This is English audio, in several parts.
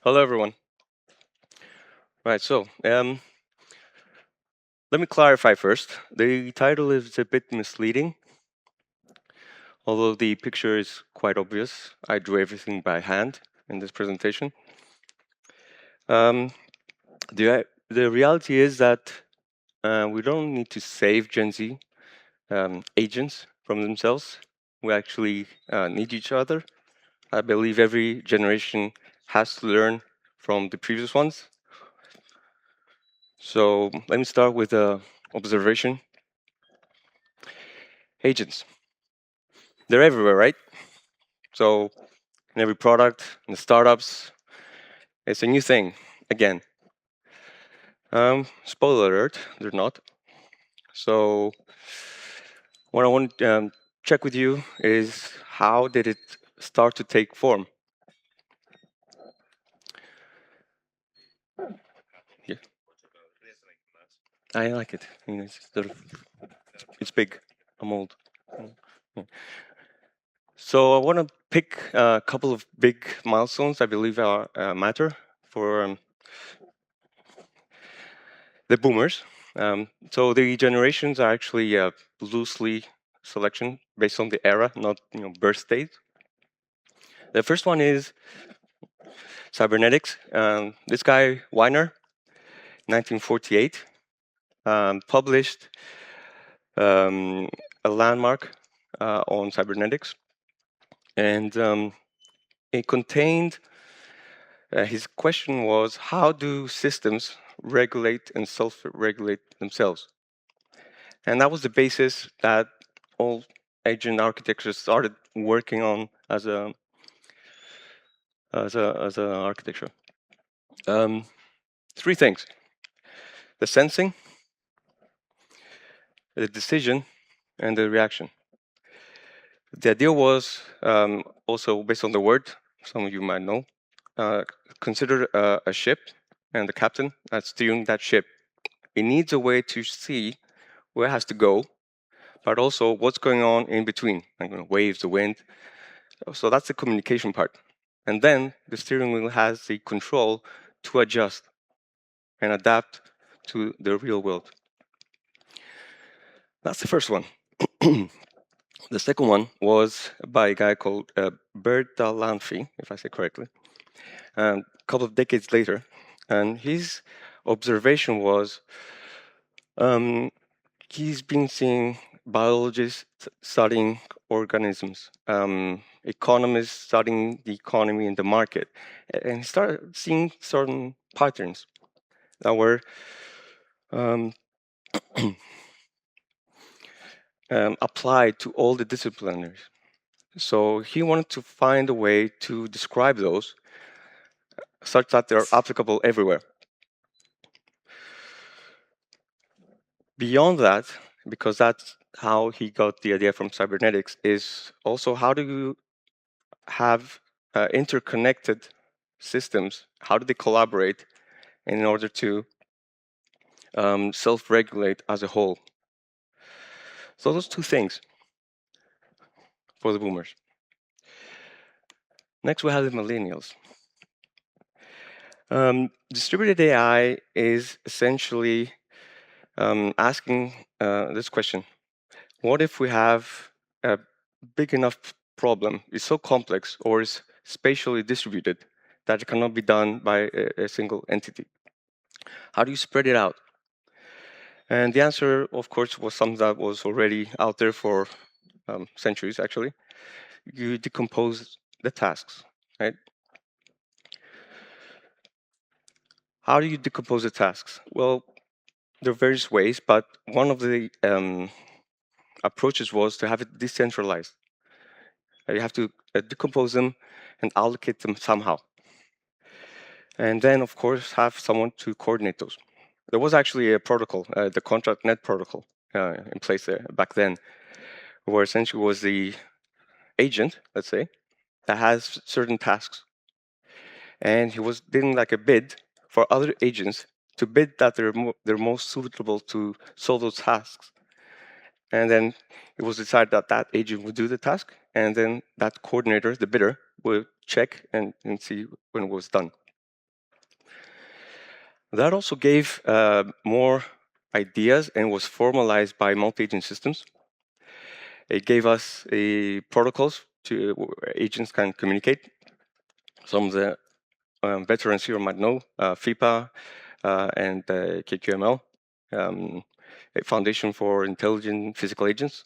Hello, everyone. Right, so let me clarify first. The title is a bit misleading, although the picture is quite obvious. I drew everything by hand in this presentation. The reality is that we don't need to save Gen Z agents from themselves. We actually need each other. I believe every generation has to learn from the previous ones. So let me start with an observation. Agents, they're everywhere, right? So in every product, in the startups, it's a new thing again. Spoiler alert, they're not. So what I want to check with you is how did it start to take form? Yeah. I like it. It's big. I'm old. Yeah. So I want to pick a couple of big milestones I believe are matter for the boomers. So the generations are actually loosely selection based on the era, not birth date. The first one is cybernetics. This guy Weiner, 1948, published a landmark on cybernetics, and it contained his question was how do systems regulate and self-regulate themselves, and that was the basis that all agent architecture started working on as an architecture. Three things: the sensing, the decision, and the reaction. The idea was also based on the word, some of you might know, uh, consider a ship and the captain that's steering that ship. It needs a way to see where it has to go, but also what's going on in between, like waves, the wind. So that's the communication part. And then the steering wheel has the control to adjust and adapt to the real world. That's the first one. The second one was by a guy called Bertalanffy, if I say correctly, a couple of decades later. And his observation was he's been seeing biologists studying organisms, economists studying the economy and the market, and he started seeing certain patterns that were um, applied to all the disciplinaries. So he wanted to find a way to describe those such that they're applicable everywhere. Beyond that, because that's how he got the idea from cybernetics, is also how do you have interconnected systems? How do they collaborate in order to self-regulate as a whole? So those two things for the boomers. Next, we have the millennials. Distributed AI is essentially asking this question: what if we have a big enough problem, is so complex or is spatially distributed that it cannot be done by a single entity? How do you spread it out? And the answer, of course, was something that was already out there for centuries, actually. You decompose the tasks, right? How do you decompose the tasks? Well, there are various ways, but one of the approaches was to have it decentralized. You have to decompose them and allocate them somehow. And then, of course, have someone to coordinate those. There was actually a protocol, the contract net protocol, in place there back then, where essentially was the agent, let's say, that has certain tasks. And he was doing like a bid for other agents to bid that they're most suitable to solve those tasks. And then it was decided that that agent would do the task, and then that coordinator, the bidder, would check and see when it was done. That also gave more ideas and was formalized by multi-agent systems. It gave us protocols to agents can communicate. Some of the veterans here might know FIPA and KQML, a foundation for intelligent physical agents,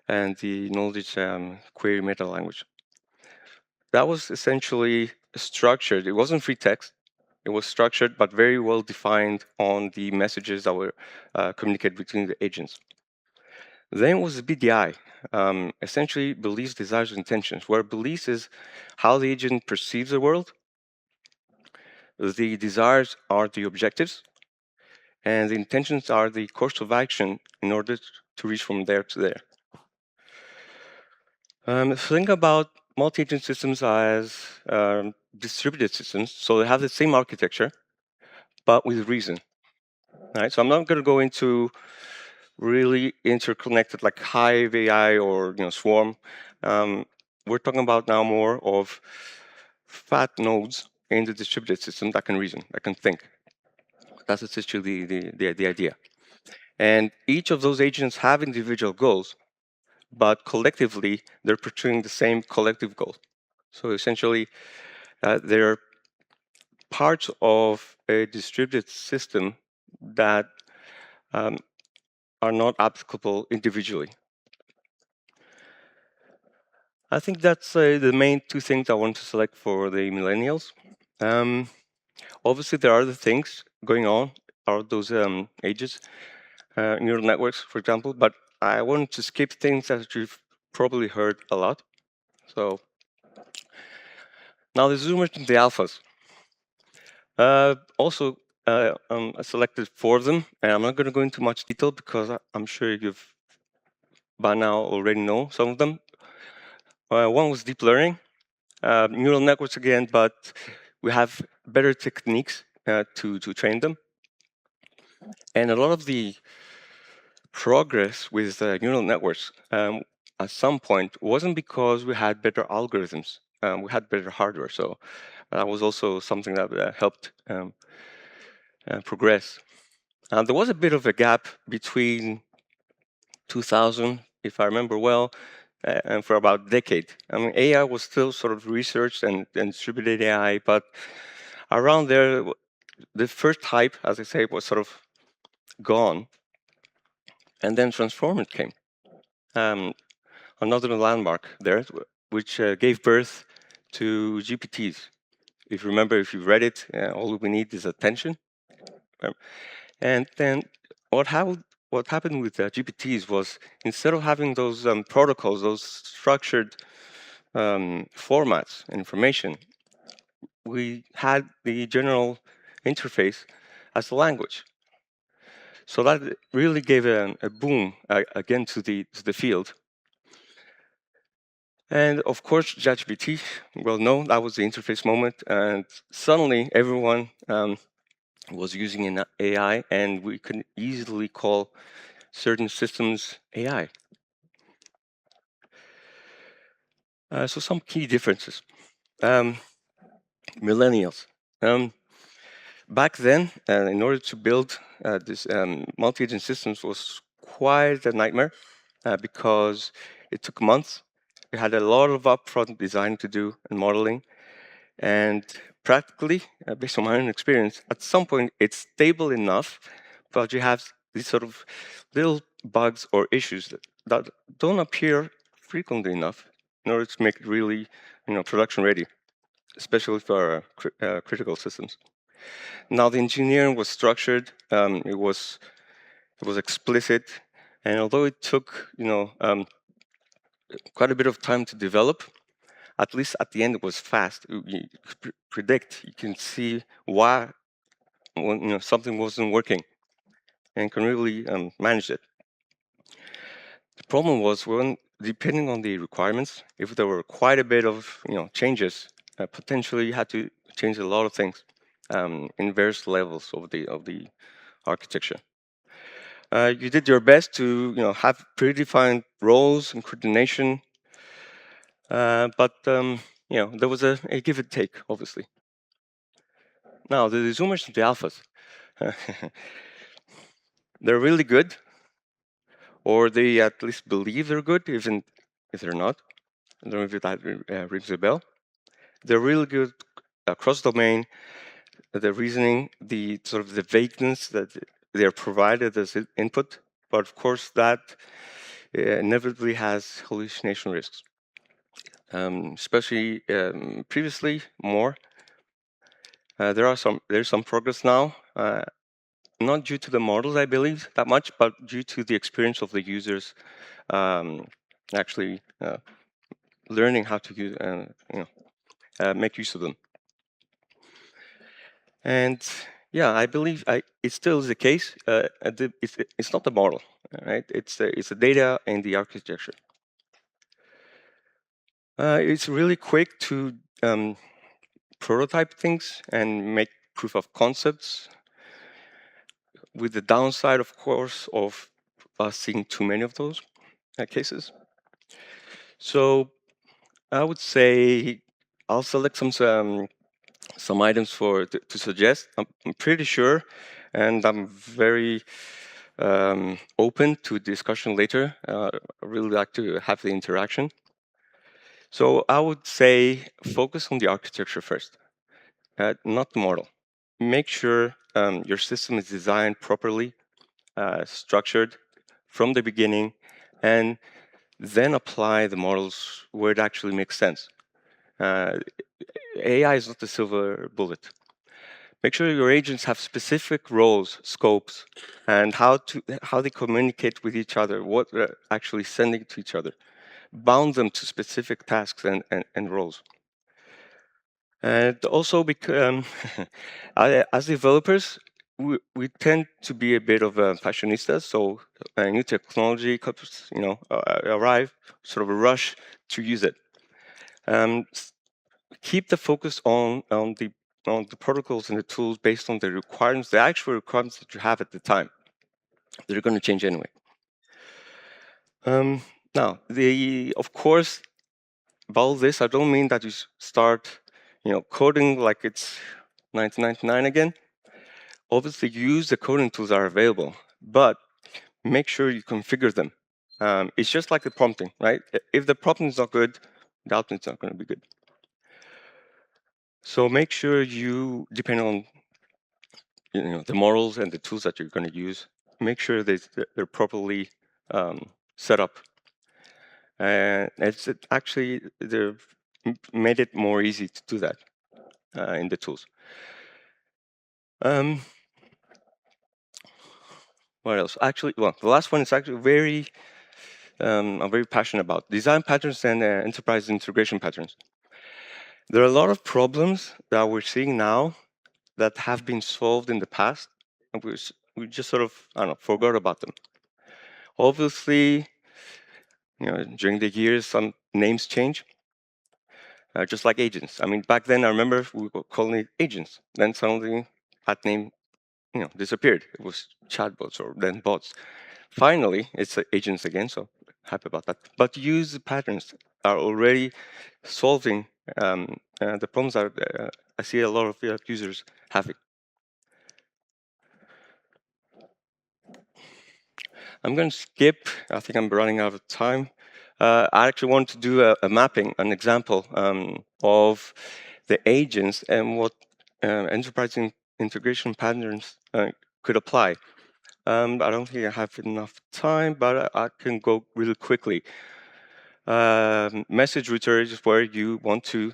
and the knowledge query meta language. That was essentially structured. It wasn't free text. It was structured, but very well defined on the messages that were communicated between the agents. Then was the BDI, essentially beliefs, desires, and intentions, where beliefs is how the agent perceives the world, the desires are the objectives, and the intentions are the course of action in order to reach from there to there. Think about multi-agent systems as distributed systems, so they have the same architecture, but with reason. Right? So I'm not going to go into really interconnected like Hive AI or Swarm. We're talking about now more of fat nodes in the distributed system that can reason, that can think. That's essentially the idea. And each of those agents have individual goals, but collectively they're pursuing the same collective goal. So essentially, they're parts of a distributed system that um, are not applicable individually. I think that's the main two things I want to select for the millennials. Obviously, there are other things going on, are those ages, neural networks, for example, but I wanted to skip things that you've probably heard a lot. So now the zoomers and the alphas. Also, I selected 4 of them, and I'm not going to go into much detail because I'm sure you've by now already know some of them. One was deep learning, neural networks again, but we have better techniques to train them. And a lot of the progress with neural networks at some point wasn't because we had better algorithms. We had better hardware. So that was also something that helped progress. There was a bit of a gap between 2000, if I remember well, and for about a decade. I mean, AI was still sort of researched and distributed AI, but around there, the first hype, as I say, was sort of gone. And then Transformers came. Another landmark there, which gave birth to GPTs. If you remember, if you read it, all we need is attention. And then what happened? What happened with GPTs was instead of having those protocols, those structured formats, information, we had the general interface as a language. So that really gave a boom again to the field. And of course, ChatGPT, well known, that was the interface moment. And suddenly everyone was using an AI, and we could easily call certain systems AI. So some key differences. Millennials. Back then, in order to build this multi-agent systems was quite a nightmare because it took months. We had a lot of upfront design to do and modeling. And practically, based on my own experience, at some point it's stable enough, but you have these sort of little bugs or issues that don't appear frequently enough in order to make it really, production ready, especially for critical systems. Now the engineering was structured, it was explicit, and although it took, quite a bit of time to develop, at least at the end it was fast. You could predict, you can see why something wasn't working and can really manage it. The problem was when, depending on the requirements, if there were quite a bit of changes, potentially you had to change a lot of things in various levels of the architecture. You did your best to have predefined roles and coordination, but there was a give and take, obviously. Now the zoomers and the alphas. They're really good, or they at least believe they're good, even if they're not. I don't know if that rings a bell. They're really good across domain, the reasoning, the sort of the vagueness that they're provided as input, but of course that inevitably has hallucination risks, especially previously more. There's some progress now, not due to the models, I believe, that much, but due to the experience of the users um, actually learning how to use make use of them. And yeah, I believe it still is the case. It's not the model, right? It's the data and the architecture. It's really quick to prototype things and make proof of concepts, with the downside, of course, of us seeing too many of those cases. So I would say I'll select some items to suggest. I'm pretty sure, and I'm very open to discussion later. I really like to have the interaction. So I would say focus on the architecture first, not the model. Make sure your system is designed properly, structured from the beginning, and then apply the models where it actually makes sense. Uh, AI is not a silver bullet. Make sure your agents have specific roles, scopes, and how they communicate with each other, what they're actually sending to each other. Bound them to specific tasks and roles. And also, because as developers, we tend to be a bit of a fashionistas. So new technology comes, arrive, sort of a rush to use it. Um, Keep the focus on the protocols and the tools based on the requirements, the actual requirements that you have at the time. They're going to change anyway. Now, of course, about this, I don't mean that you start, coding like it's 1999 again. Obviously, use the coding tools that are available, but make sure you configure them. It's just like the prompting, right? If the prompting is not good, the output is not going to be good. So make sure you, depending on the models and the tools that you're going to use, make sure they're properly set up. And actually, they've made it more easy to do that in the tools. What else? Actually, well, the last one is actually I'm very passionate about design patterns and enterprise integration patterns. There are a lot of problems that we're seeing now that have been solved in the past, and we just sort of, I don't know, forgot about them. Obviously, during the years, some names change, just like agents. I mean, back then, I remember we were calling it agents. Then suddenly, that name, disappeared. It was chatbots or then bots. Finally, it's agents again, so happy about that. But use patterns are already solving the problems that I see a lot of users having. I'm going to skip. I think I'm running out of time. I actually want to do a mapping, an example of the agents and what enterprise integration patterns could apply. I don't think I have enough time, but I can go really quickly. Message router is where you want to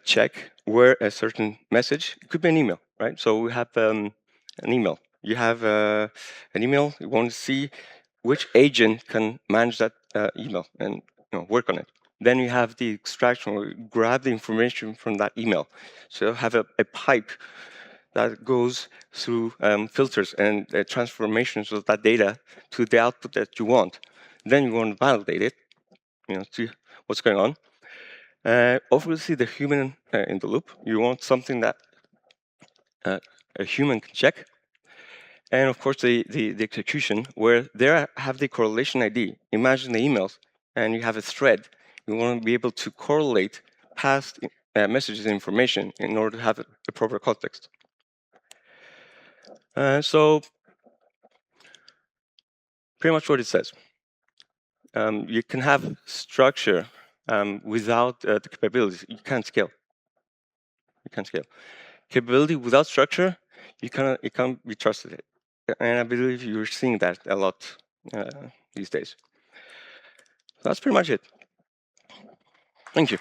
check where a certain message, it could be an email, right? So we have an email. You have an email, you want to see which agent can manage that email and work on it. Then you have the extraction, or grab the information from that email. So you have a pipe that goes through filters and transformations of that data to the output that you want. Then you want to validate it, see what's going on. Obviously, the human in the loop. You want something that a human can check. And of course, the execution, where there have the correlation ID. Imagine the emails, and you have a thread. You want to be able to correlate past messages and information in order to have a proper context. So pretty much what it says. You can have structure without the capabilities. You can't scale. You can't scale. Capability without structure, it can't be trusted. And I believe you're seeing that a lot these days. So that's pretty much it. Thank you.